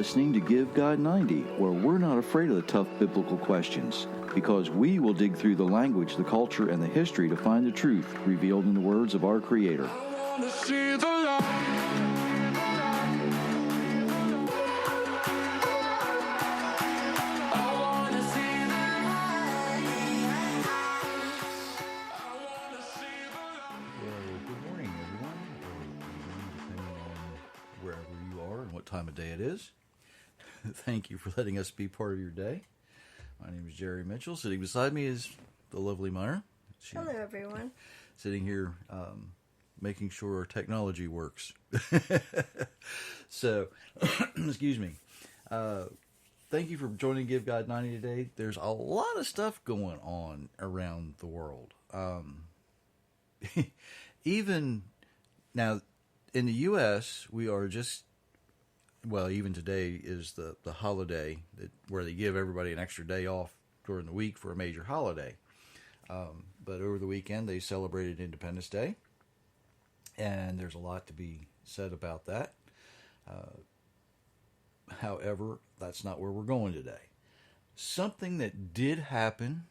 listening to Give God 90, where we're not afraid of the tough biblical questions, because we will dig through the language, the culture, and the history to find the truth revealed in the words of our Creator. I wanna see the light. Time of day it is. Thank you for letting us be part of your day. My name is Jerry Mitchell. Sitting beside me is the lovely Myra. Hello, everyone. Sitting here making sure our technology works. So, excuse me. Thank you for joining Give God 90 today. There's a lot of stuff going on around the world. Even now, in the U.S., we are just even today is the holiday where they give everybody an extra day off during the week for a major holiday. But over the weekend, they celebrated Independence Day, and there's a lot to be said about that. However, that's not where we're going today. Something that did happen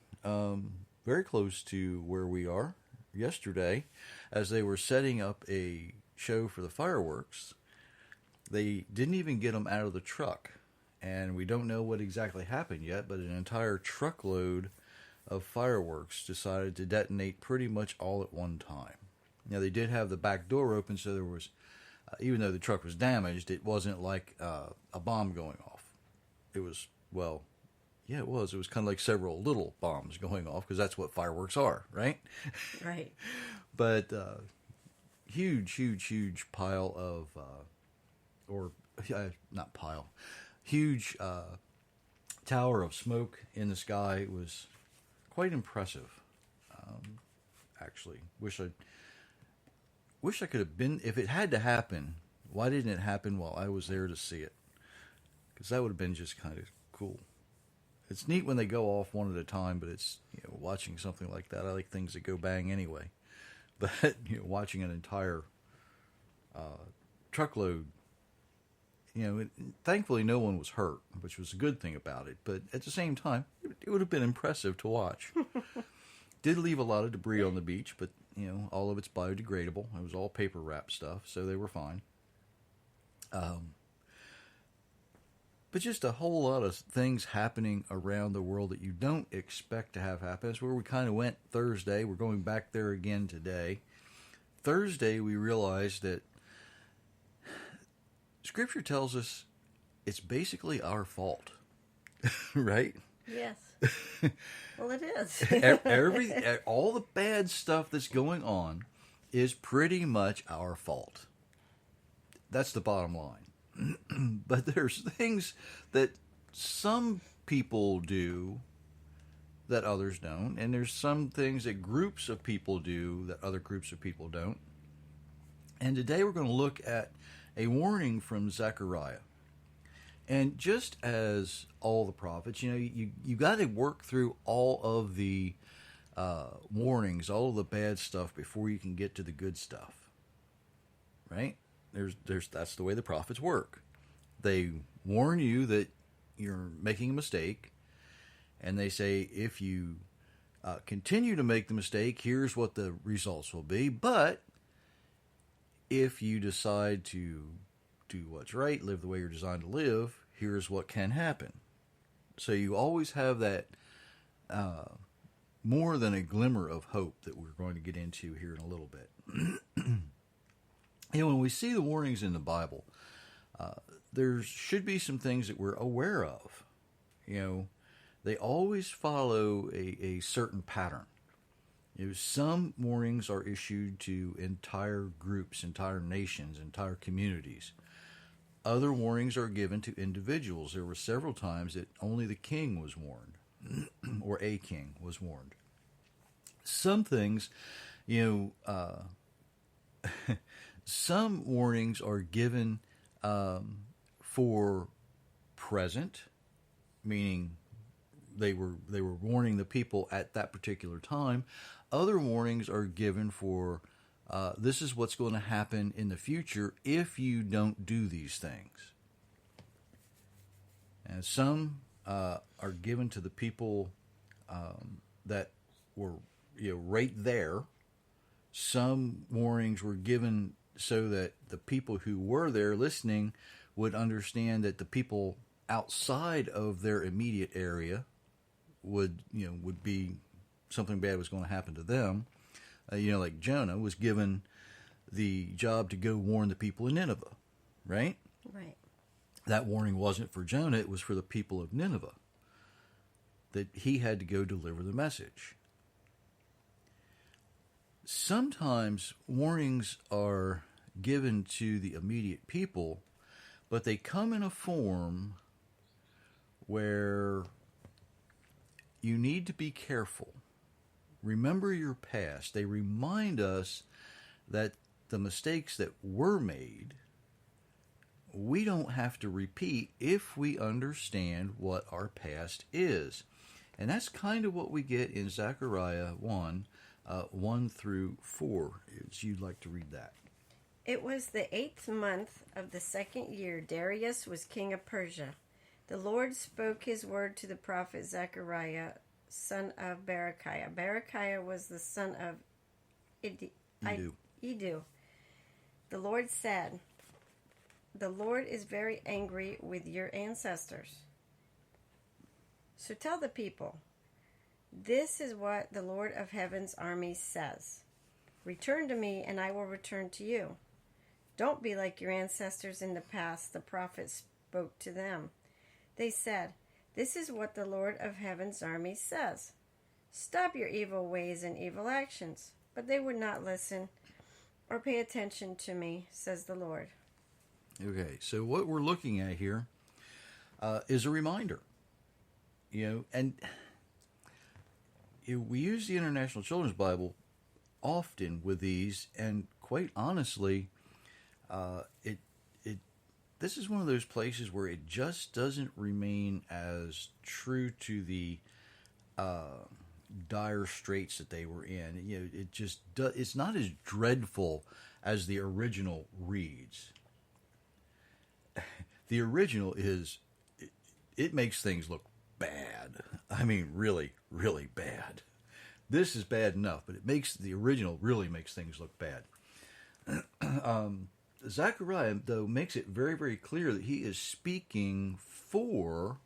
very close to where we are yesterday, as they were setting up a show for the fireworks. They didn't even get them out of the truck, and we don't know what exactly happened yet, but an entire truckload of fireworks decided to detonate pretty much all at one time. Now, they did have the back door open, so there was, even though the truck was damaged, it wasn't like a bomb going off. It was, it was. It was kind of like several little bombs going off, because that's what fireworks are, right? Right. But huge pile of... huge tower of smoke in the sky. It was quite impressive. Actually, wish I could have been. If it had to happen, why didn't it happen while I was there to see it? Because that would have been just kind of cool. It's neat when they go off one at a time, but it's, watching something like that. I like things that go bang anyway. But watching an entire truckload. Thankfully no one was hurt, which was a good thing about it. But at the same time, it would have been impressive to watch. Did leave a lot of debris on the beach, but, all of it's biodegradable. It was all paper wrap stuff, so they were fine. But just a whole lot of things happening around the world that you don't expect to have happen. That's where we kind of went Thursday. We're going back there again today. Thursday, we realized that Scripture tells us it's basically our fault, right? Yes. Well, it is. All the bad stuff that's going on is pretty much our fault. That's the bottom line. But there's things that some people do that others don't, and there's some things that groups of people do that other groups of people don't. And today we're going to look at a warning from Zechariah. And just as all the prophets, you got to work through all of the warnings, all of the bad stuff before you can get to the good stuff. Right? That's the way the prophets work. They warn you that you're making a mistake, and they say, if you continue to make the mistake, here's what the results will be. But if you decide to do what's right, live the way you're designed to live, here's what can happen. So you always have that more than a glimmer of hope that we're going to get into here in a little bit. When we see the warnings in the Bible, there should be some things that we're aware of. They always follow a certain pattern. Some warnings are issued to entire groups, entire nations, entire communities. Other warnings are given to individuals. There were several times that only the king was warned, or a king was warned. Some things, some warnings are given for present, meaning they were warning the people at that particular time. Other warnings are given for this is what's going to happen in the future if you don't do these things. And some are given to the people that were right there. Some warnings were given so that the people who were there listening would understand that the people outside of their immediate area would be something bad was going to happen to them. Like Jonah was given the job to go warn the people in Nineveh, right? Right. That warning wasn't for Jonah, it was for the people of Nineveh, that he had to go deliver the message. Sometimes warnings are given to the immediate people, but they come in a form where you need to be careful. Remember your past. They remind us that the mistakes that were made, we don't have to repeat if we understand what our past is. And that's kind of what we get in Zechariah 1, 1 through 4. If you'd like to read that. It was the 8th month of the 2nd year. Darius was king of Persia. The Lord spoke his word to the prophet Zechariah, son of Berechiah. Berechiah was the son of Iddu. The Lord said, "The Lord is very angry with your ancestors. So tell the people, this is what the Lord of heaven's armies says. Return to me, and I will return to you. Don't be like your ancestors in the past." The prophets spoke to them. They said, "This is what the Lord of heaven's armies says. Stop your evil ways and evil actions." But they would not listen or pay attention to me, says the Lord. Okay, so what we're looking at here is a reminder. And we use the International Children's Bible often with these, and quite honestly, this is one of those places where it just doesn't remain as true to the dire straits that they were in. It's not as dreadful as the original reads. The original it makes things look bad. I mean, really, really bad. This is bad enough, but the original really makes things look bad. Zechariah, though, makes it very, very clear that he is speaking for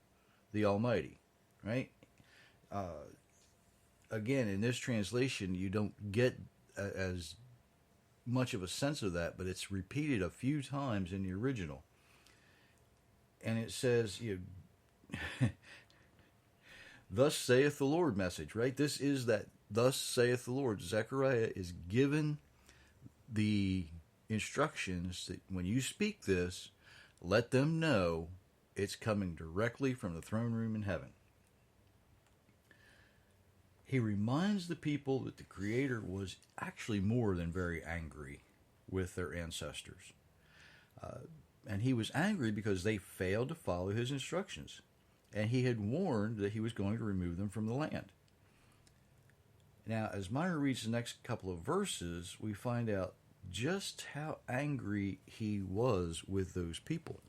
the Almighty, right? Again, in this translation, you don't get as much of a sense of that, but it's repeated a few times in the original. And it says, "Thus saith the Lord" message, right? This is that "Thus saith the Lord." Zechariah is given the instructions that when you speak this, let them know it's coming directly from the throne room in heaven. He reminds the people that the Creator was actually more than very angry with their ancestors. And he was angry because they failed to follow his instructions. And he had warned that he was going to remove them from the land. Now, as Myra reads the next couple of verses, we find out just how angry he was with those people.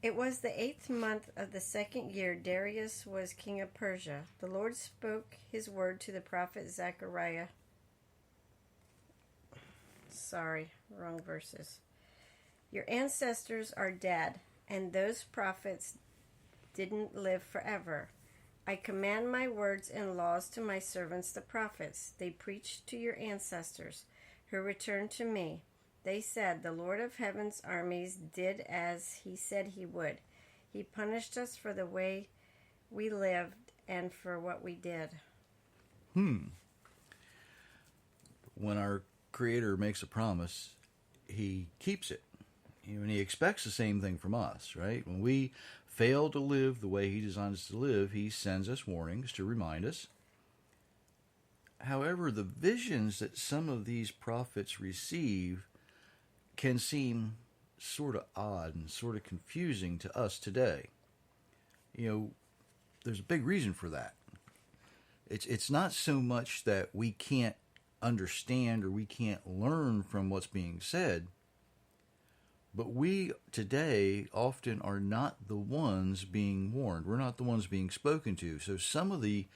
It was the 8th month of the 2nd year. Darius was king of Persia. The Lord spoke his word to the prophet Zechariah. Sorry, wrong verses. Your ancestors are dead, and those prophets didn't live forever. I command my words and laws to my servants the prophets. They preached to your ancestors, who returned to me. They said, the Lord of heaven's armies did as he said he would. He punished us for the way we lived and for what we did. When our Creator makes a promise, he keeps it. And he expects the same thing from us, right? When we fail to live the way he designed us to live, he sends us warnings to remind us. However, the visions that some of these prophets receive can seem sort of odd and sort of confusing to us today. There's a big reason for that. It's not so much that we can't understand or we can't learn from what's being said, But we today often are not the ones being warned. We're not the ones being spoken to. So some of the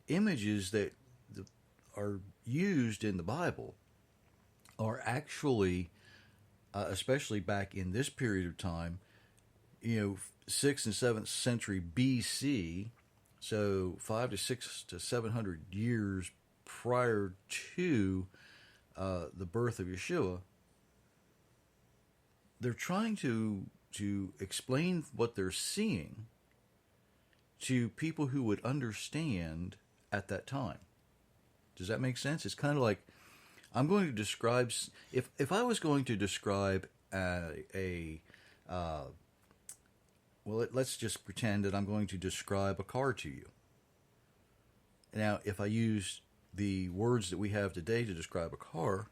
images that are used in the Bible are actually, especially back in this period of time, 6th and 7th century BC, so 500 to 700 years prior to the birth of Yeshua. They're trying to explain what they're seeing to people who would understand at that time. Does that make sense? It's kind of like I'm going to describe, if I was going to describe let's just pretend that I'm going to describe a car to you. Now, if I use the words that we have today to describe a car,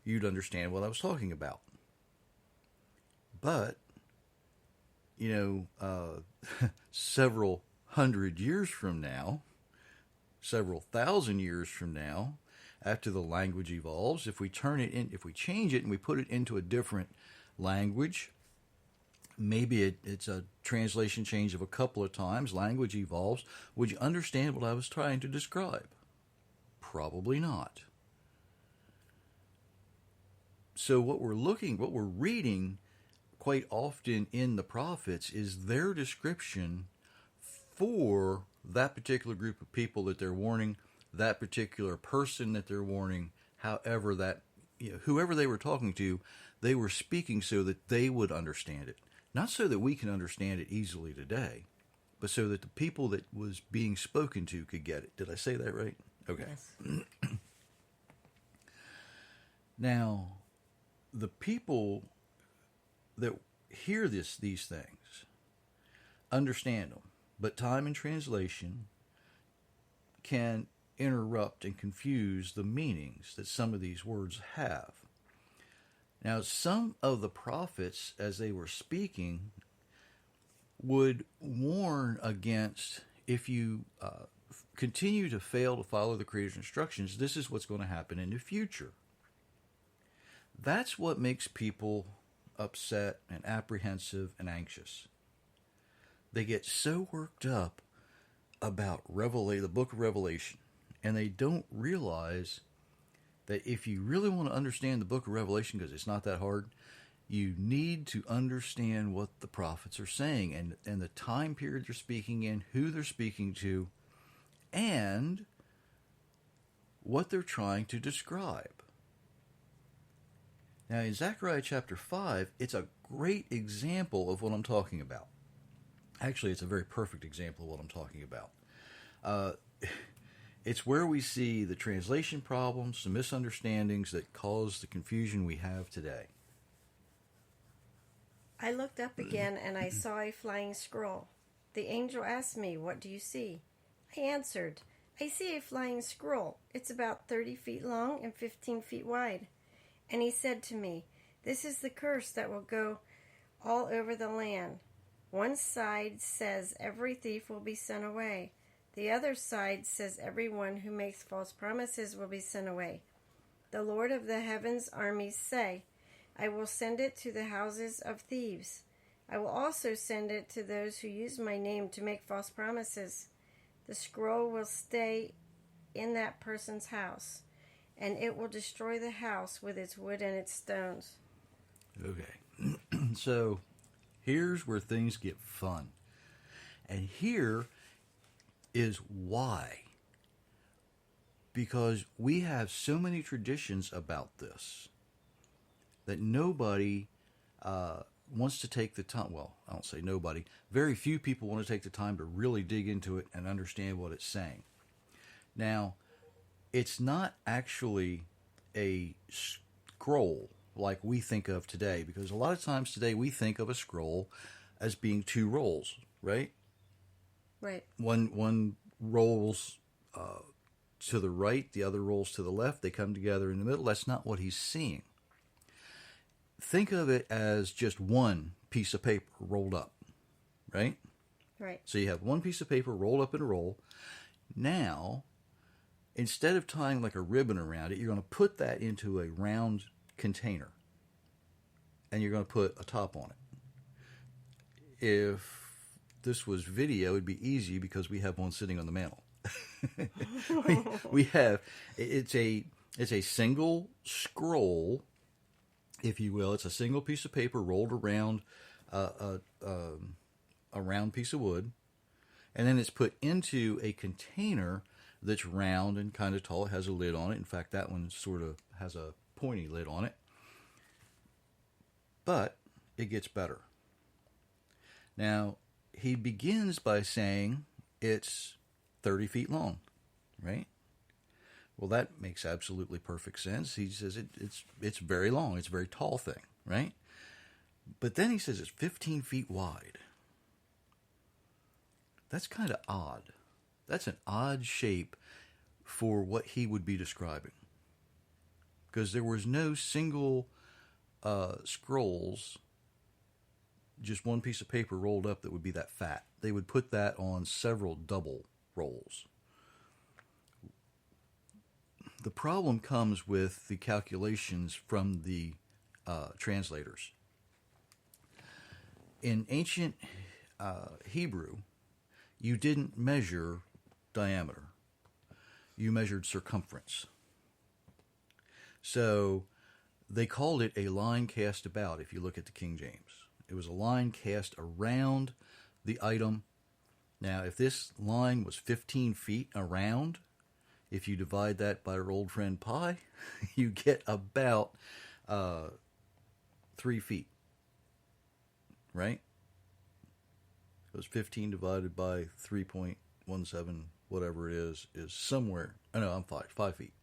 you'd understand what I was talking about. But, several hundred years from now, several thousand years from now, after the language evolves, if we change it and we put it into a different language, maybe it's a translation change of a couple of times, language evolves, would you understand what I was trying to describe? Probably not. So what we're reading quite often in the prophets is their description for that particular group of people that they're warning, that particular person that they're warning, however whoever they were talking to, they were speaking so that they would understand it. Not so that we can understand it easily today, but so that the people that was being spoken to could get it. Did I say that right? Okay. Yes. Now, the people that hear these things understand them, but time and translation can interrupt and confuse the meanings that some of these words have. Now, some of the prophets, as they were speaking, would warn against, if you continue to fail to follow the Creator's instructions, this is what's going to happen in the future. That's what makes people upset and apprehensive and anxious. They get so worked up about the book of Revelation, and they don't realize that if you really want to understand the book of Revelation, because it's not that hard, you need to understand what the prophets are saying and the time period they're speaking in, who they're speaking to, and what they're trying to describe. Now, in Zechariah chapter 5, it's a great example of what I'm talking about. Actually, it's a very perfect example of what I'm talking about. It's where we see the translation problems, the misunderstandings that cause the confusion we have today. I looked up again and I saw a flying scroll. The angel asked me, "What do you see?" I answered, "I see a flying scroll. It's about 30 feet long and 15 feet wide." And he said to me, "This is the curse that will go all over the land. One side says every thief will be sent away. The other side says everyone who makes false promises will be sent away. The Lord of the heavens' armies say, I will send it to the houses of thieves. I will also send it to those who use my name to make false promises. The scroll will stay in that person's house, and it will destroy the house with its wood and its stones." Okay. So here's where things get fun. And here is why. Because we have so many traditions about this that nobody wants to take the time. Well, I don't say nobody. Very few people want to take the time to really dig into it and understand what it's saying. Now, it's not actually a scroll like we think of today, because a lot of times today we think of a scroll as being two rolls, right? Right. One rolls to the right, the other rolls to the left. They come together in the middle. That's not what he's seeing. Think of it as just one piece of paper rolled up, right? Right. So you have one piece of paper rolled up in a roll. Now, instead of tying like a ribbon around it, you're going to put that into a round container. and you're going to put a top on it. If this was video, it'd be easy because we have one sitting on the mantle. we have it's a single scroll, if you will. It's a single piece of paper rolled around a round piece of wood, and then it's put into a container that's round and kind of tall. It has a lid on it. In fact, that one sort of has a pointy lid on it. But it gets better. Now, he begins by saying it's 30 feet long, right? Well, that makes absolutely perfect sense. He says it's very long. It's a very tall thing, right? But then he says it's 15 feet wide. That's kind of odd. That's an odd shape for what he would be describing. Because there was no single scrolls, just one piece of paper rolled up that would be that fat. They would put that on several double rolls. The problem comes with the calculations from the translators. In ancient Hebrew, you didn't measure diameter. You measured circumference. So they called it a line cast about, if you look at the King James. It was a line cast around the item. Now, if this line was 15 feet around, if you divide that by our old friend pi, you get about 3 feet, right? Because 15 divided by 3.17, whatever it is somewhere, I'm 5 feet.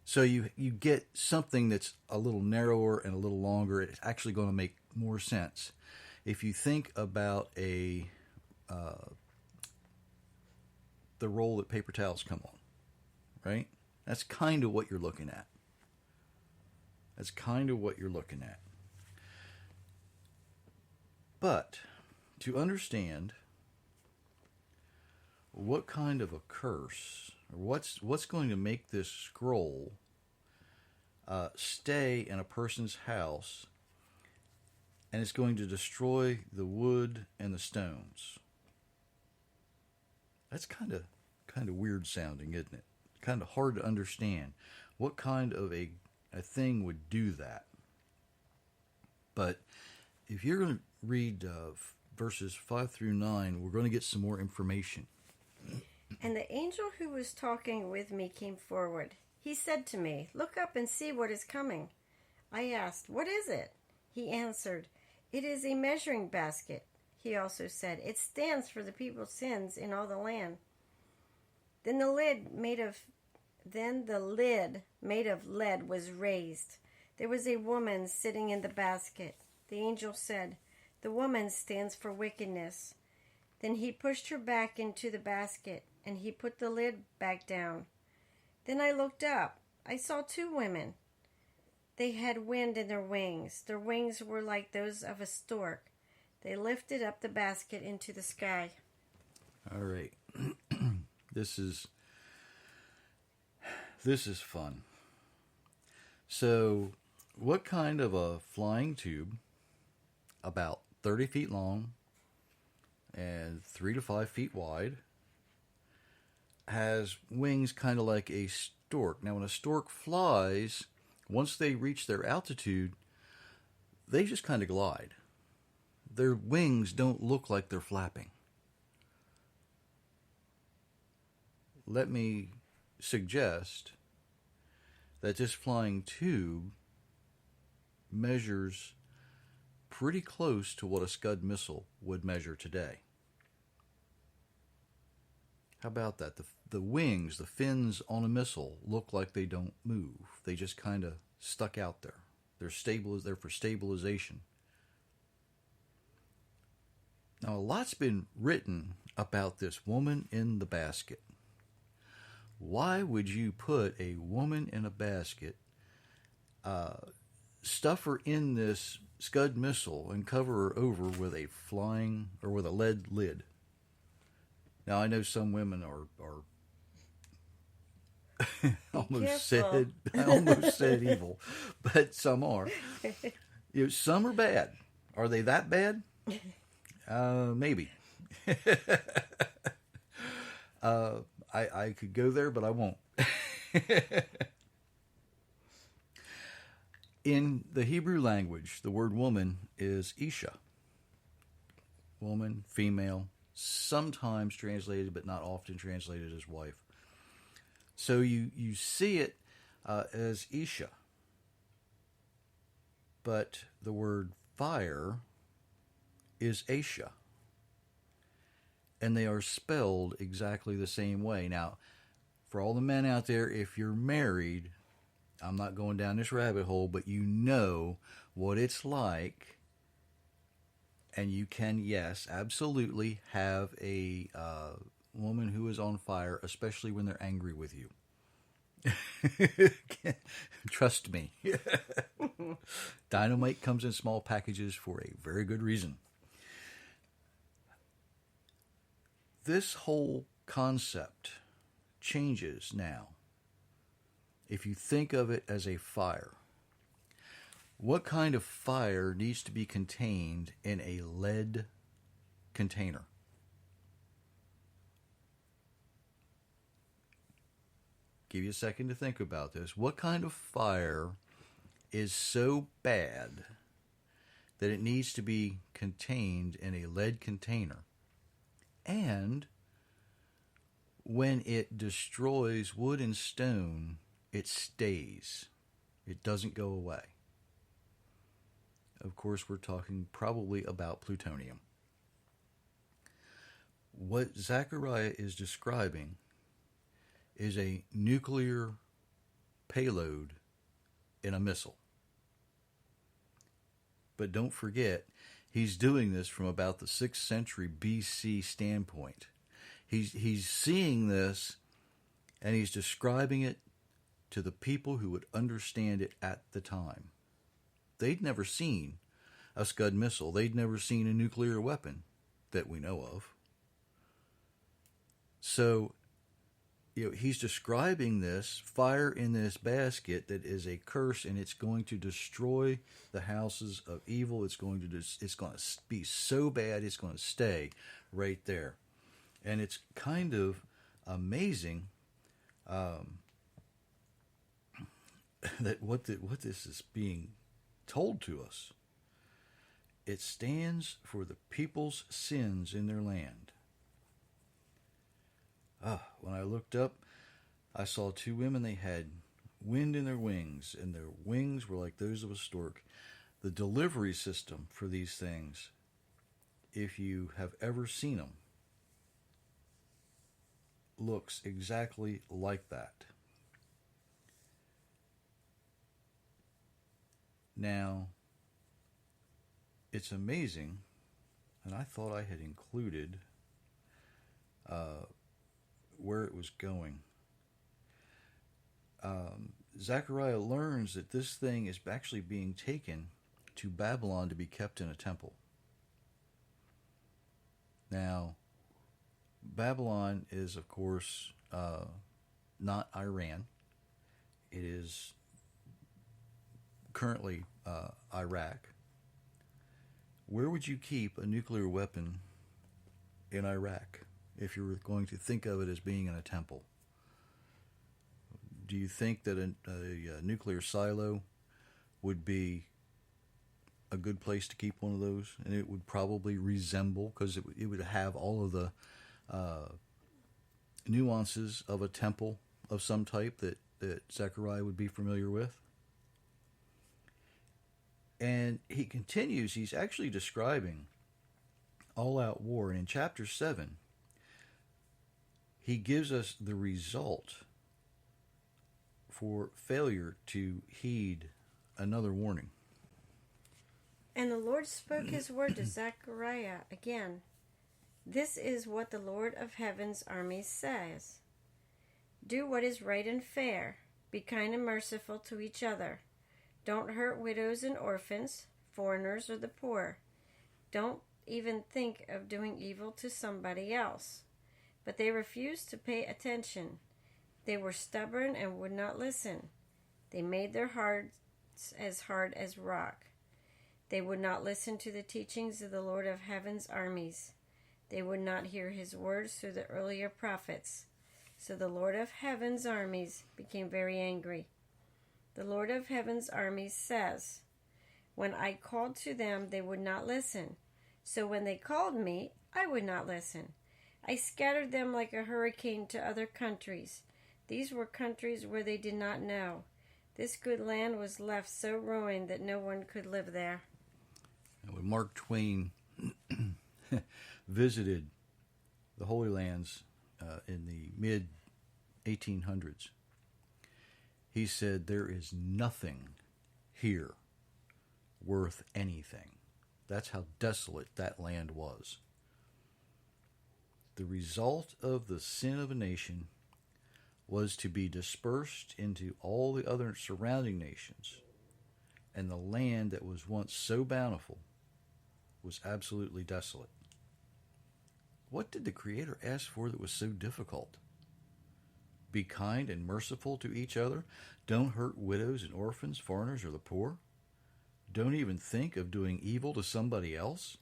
So you get something that's a little narrower and a little longer. It's actually going to make more sense. If you think about the roll that paper towels come on, right? That's kind of what you're looking at. But to understand what kind of a curse, or what's going to make this scroll stay in a person's house, and it's going to destroy the wood and the stones. That's kind of weird sounding, isn't it? Kind of hard to understand. What kind of a thing would do that? But if you're going to read verses 5 through 9, we're going to get some more information. And the angel who was talking with me came forward. He said to me, "Look up and see what is coming." I asked, "What is it?" He answered, "It is a measuring basket." He also said, "It stands for the people's sins in all the land." Then the lid made of lead was raised. There was a woman sitting in the basket. The angel said, "The woman stands for wickedness." Then he pushed her back into the basket, and he put the lid back down. Then I looked up. I saw 2 women. They had wind in their wings. Their wings were like those of a stork. They lifted up the basket into the sky. All right. This is fun. So, what kind of a flying tube, about 30 feet long and 3 to 5 feet wide, has wings kind of like a stork? Now, when a stork flies, once they reach their altitude, they just kind of glide. Their wings don't look like they're flapping. Let me suggest that this flying tube measures pretty close to what a Scud missile would measure today. How about that? The wings, the fins on a missile look like they don't move. They just kind of stuck out there. They're for stabilization. Now, a lot's been written about this woman in the basket. Why would you put a woman in a basket, stuff her in this Scud missile, and cover her over with a lead lid? Now, I know some women are careful. I almost said evil, but some are. Some are bad. Are they that bad? Maybe. I could go there, but I won't. In the Hebrew language, the word woman is Isha. Woman, female, sometimes translated, but not often translated as wife. So you see it as Isha. But the word fire is Asha. And they are spelled exactly the same way. Now, for all the men out there, if you're married, I'm not going down this rabbit hole, but you know what it's like. And you can, yes, absolutely have a woman who is on fire, especially when they're angry with you. Trust me. Dynamite comes in small packages for a very good reason. This whole concept changes now if you think of it as a fire. What kind of fire needs to be contained in a lead container? Give you a second to think about this. What kind of fire is so bad that it needs to be contained in a lead container? And when it destroys wood and stone, it stays. It doesn't go away. Of course, we're talking probably about plutonium. What Zechariah is describing is a nuclear payload in a missile. But don't forget, he's doing this from about the 6th century BC standpoint. He's seeing this, and he's describing it to the people who would understand it at the time. They'd never seen a Scud missile. They'd never seen a nuclear weapon that we know of. So, he's describing this fire in this basket that is a curse, and it's going to destroy the houses of evil. It's going to be so bad it's going to stay right there. And it's kind of amazing that what this is being told to us. It stands for the people's sins in their land. When I looked up, I saw 2 women. They had wind in their wings, and their wings were like those of a stork. The delivery system for these things, if you have ever seen them, looks exactly like that. Now, it's amazing, and I thought I had included where it was going. Zechariah learns that this thing is actually being taken to Babylon to be kept in a temple. Now, Babylon is, of course, not Iran. It is currently Iraq. Where would you keep a nuclear weapon in Iraq if you were going to think of it as being in a temple? Do you think that a nuclear silo would be a good place to keep one of those? And it would probably resemble, because it would have all of the nuances of a temple of some type that Zechariah would be familiar with. And he continues, he's actually describing all-out war. And in chapter 7, he gives us the result for failure to heed another warning. And the Lord spoke his word to Zechariah again. This is what the Lord of heaven's armies says. Do what is right and fair. Be kind and merciful to each other. Don't hurt widows and orphans, foreigners, or the poor. Don't even think of doing evil to somebody else. But they refused to pay attention. They were stubborn and would not listen. They made their hearts as hard as rock. They would not listen to the teachings of the Lord of Heaven's armies. They would not hear his words through the earlier prophets. So the Lord of Heaven's armies became very angry. The Lord of Heaven's armies says, when I called to them, they would not listen. So when they called me, I would not listen. I scattered them like a hurricane to other countries. These were countries where they did not know. This good land was left so ruined that no one could live there. And when Mark Twain visited the Holy Lands in the mid-1800s, he said, there is nothing here worth anything. That's how desolate that land was. The result of the sin of a nation was to be dispersed into all the other surrounding nations, and the land that was once so bountiful was absolutely desolate. What did the Creator ask for that was so difficult? Be kind and merciful to each other. Don't hurt widows and orphans, foreigners, or the poor. Don't even think of doing evil to somebody else.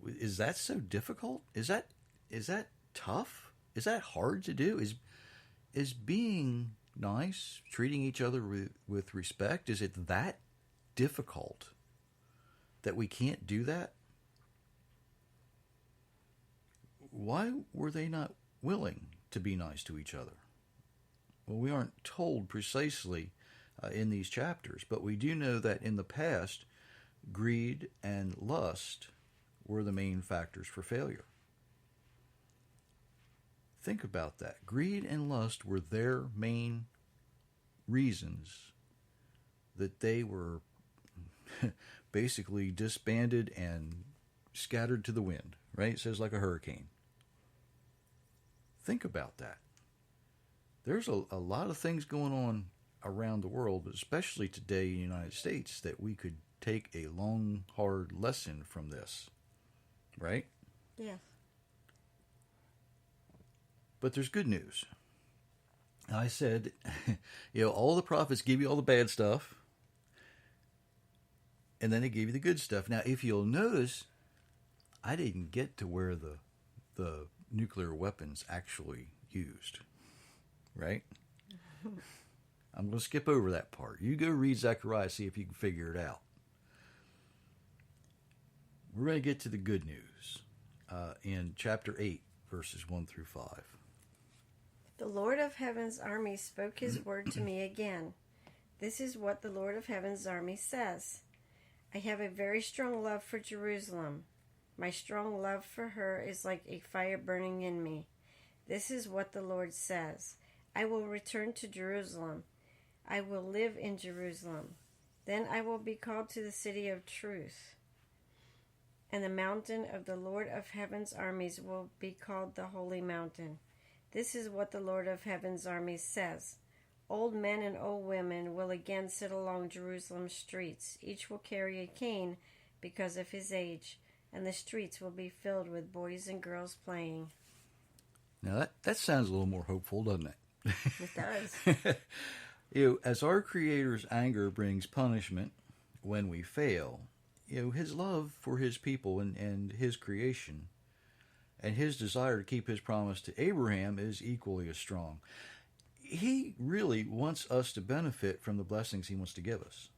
Is that so difficult? Is that tough? Is that hard to do? Is being nice, treating each other with respect, is it that difficult that we can't do that? Why were they not willing to be nice to each other? Well, we aren't told precisely in these chapters, but we do know that in the past, greed and lust were the main factors for failure. Think about that. Greed and lust were their main reasons that they were basically disbanded and scattered to the wind, right? It says like a hurricane. Think about that. There's a lot of things going on around the world, but especially today in the United States, that we could take a long, hard lesson from this, right? Yeah. But there's good news. I said, all the prophets give you all the bad stuff, and then they give you the good stuff. Now, if you'll notice, I didn't get to where the nuclear weapons actually used, right? I'm going to skip over that part. You go read Zechariah, see if you can figure it out. We're going to get to the good news in chapter 8, verses 1 through 5. The Lord of Heaven's army spoke his word to me again. This is what the Lord of Heaven's army says. I have a very strong love for Jerusalem. My strong love for her is like a fire burning in me. This is what the Lord says. I will return to Jerusalem. I will live in Jerusalem. Then I will be called to the city of truth. And the mountain of the Lord of Heaven's armies will be called the Holy Mountain. This is what the Lord of Heaven's armies says. Old men and old women will again sit along Jerusalem's streets. Each will carry a cane because of his age, and the streets will be filled with boys and girls playing. Now that sounds a little more hopeful, doesn't it? It does. As our Creator's anger brings punishment when we fail, his love for his people and his creation and his desire to keep his promise to Abraham is equally as strong. He really wants us to benefit from the blessings he wants to give us.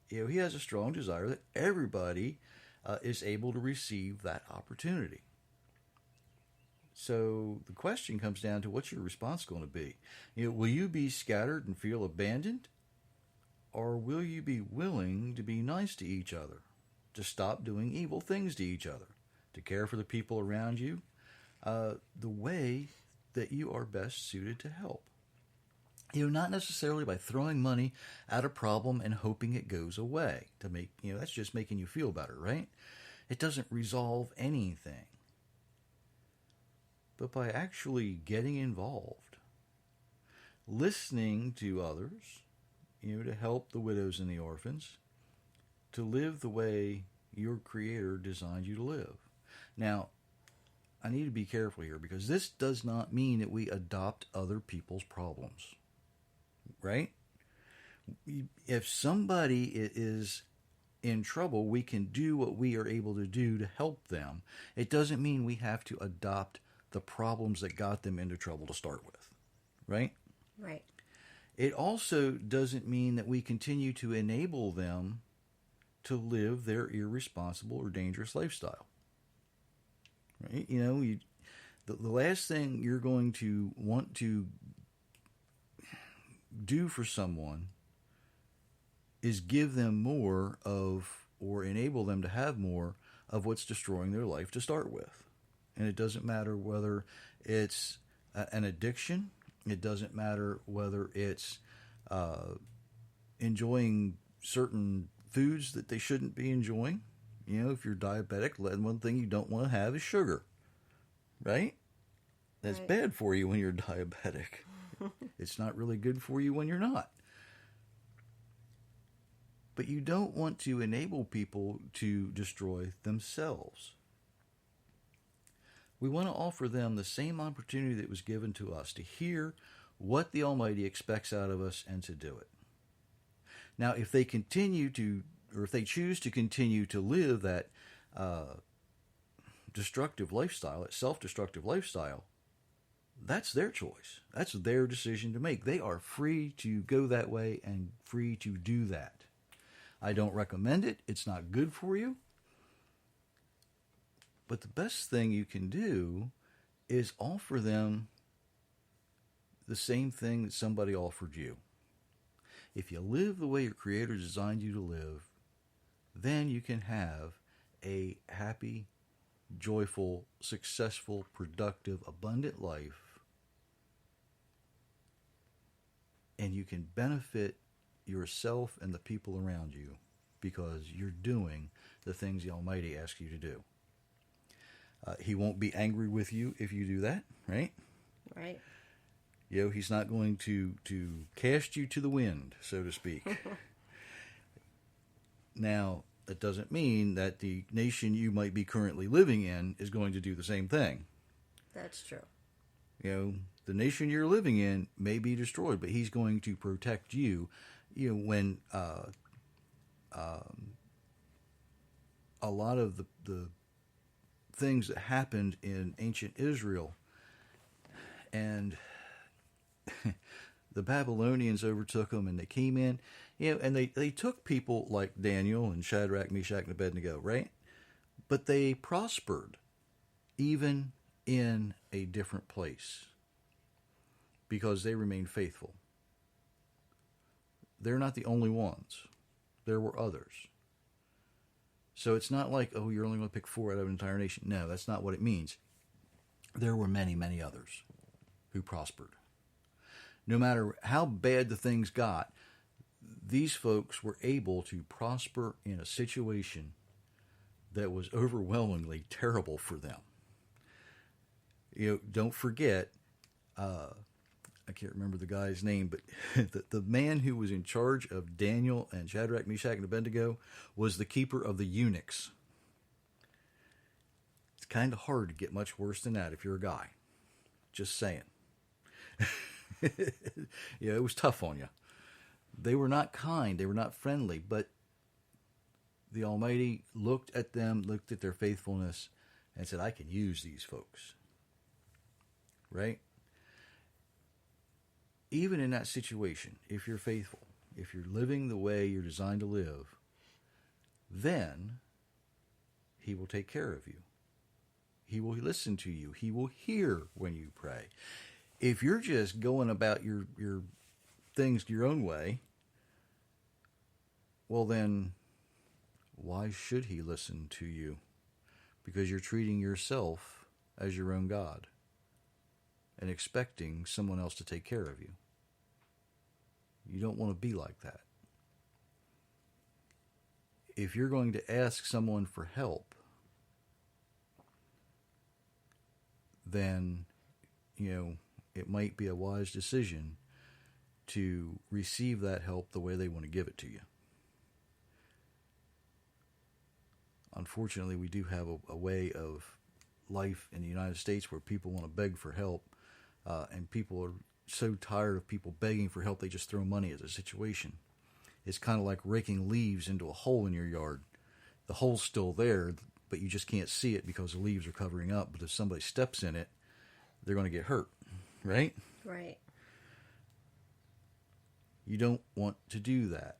He has a strong desire that everybody is able to receive that opportunity. So the question comes down to, what's your response going to be? Will you be scattered and feel abandoned? Or will you be willing to be nice to each other, to stop doing evil things to each other, to care for the people around you the way that you are best suited to help? Not necessarily by throwing money at a problem and hoping it goes away. To make that's just making you feel better, right? It doesn't resolve anything. But by actually getting involved, listening to others, to help the widows and the orphans, to live the way your Creator designed you to live. Now, I need to be careful here, because this does not mean that we adopt other people's problems, right? If somebody is in trouble, we can do what we are able to do to help them. It doesn't mean we have to adopt the problems that got them into trouble to start with, right? Right. It also doesn't mean that we continue to enable them to live their irresponsible or dangerous lifestyle. Right? The last thing you're going to want to do for someone is give them more of, or enable them to have more of, what's destroying their life to start with. And it doesn't matter whether it's an addiction. It doesn't matter whether it's enjoying certain foods that they shouldn't be enjoying. If you're diabetic, one thing you don't want to have is sugar, right? That's Right. bad for you when you're diabetic. It's not really good for you when you're not. But you don't want to enable people to destroy themselves. We want to offer them the same opportunity that was given to us, to hear what the Almighty expects out of us and to do it. Now, if they choose to continue to live that destructive lifestyle, that self-destructive lifestyle, that's their choice. That's their decision to make. They are free to go that way and free to do that. I don't recommend it. It's not good for you. But the best thing you can do is offer them the same thing that somebody offered you. If you live the way your Creator designed you to live, then you can have a happy, joyful, successful, productive, abundant life. And you can benefit yourself and the people around you because you're doing the things the Almighty asks you to do. He won't be angry with you if you do that, right? Right. He's not going to cast you to the wind, so to speak. Now, that doesn't mean that the nation you might be currently living in is going to do the same thing. That's true. The nation you're living in may be destroyed, but He's going to protect you. When a lot of the things that happened in ancient Israel, and the Babylonians overtook them, and they came in, and they took people like Daniel and Shadrach, Meshach, and Abednego, right? But they prospered even in a different place because they remained faithful. They're not the only ones. There were others. So it's not like, oh, you're only going to pick 4 out of an entire nation. No, that's not what it means. There were many, many others who prospered. No matter how bad the things got, these folks were able to prosper in a situation that was overwhelmingly terrible for them. Don't forget, I can't remember the guy's name, but the man who was in charge of Daniel and Shadrach, Meshach, and Abednego was the keeper of the eunuchs. It's kind of hard to get much worse than that if you're a guy. Just saying. It was tough on you. They were not kind. They were not friendly, but the Almighty looked at them, looked at their faithfulness, and said, I can use these folks. Right? Even in that situation, if you're faithful, if you're living the way you're designed to live, then He will take care of you. He will listen to you. He will hear when you pray. If you're just going about your things your own way, well then, why should He listen to you? Because you're treating yourself as your own God and expecting someone else to take care of you. You don't want to be like that. If you're going to ask someone for help, then, it might be a wise decision to receive that help the way they want to give it to you. Unfortunately, we do have a way of life in the United States where people want to beg for help, and people are so tired of people begging for help, they just throw money at the situation. It's kind of like raking leaves into a hole in your yard. The hole's still there, but you just can't see it because the leaves are covering up. But if somebody steps in it, they're going to get hurt, right? Right. You don't want to do that.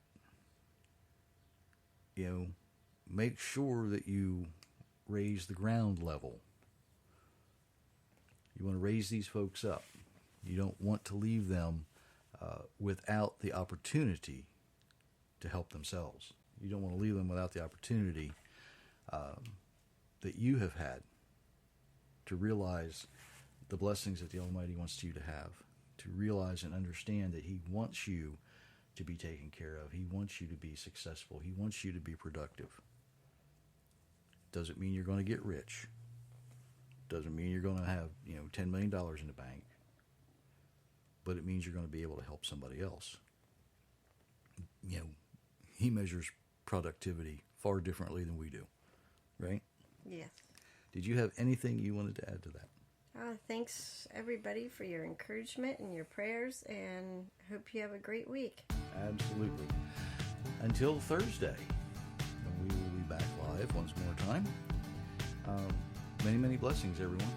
You know, make sure that you raise the ground level. You want to raise these folks up. You don't want to leave them without the opportunity to help themselves. You don't want to leave them without the opportunity that you have had to realize the blessings that the Almighty wants you to have, to realize and understand that He wants you to be taken care of. He wants you to be successful. He wants you to be productive. Doesn't mean you're going to get rich. Doesn't mean you're going to have, $10 million in the bank. But it means you're going to be able to help somebody else. He measures productivity far differently than we do, right? Yes. Did you have anything you wanted to add to that? Thanks, everybody, for your encouragement and your prayers, and hope you have a great week. Absolutely. Until Thursday, when we will be back live once more time. Many, many blessings, everyone.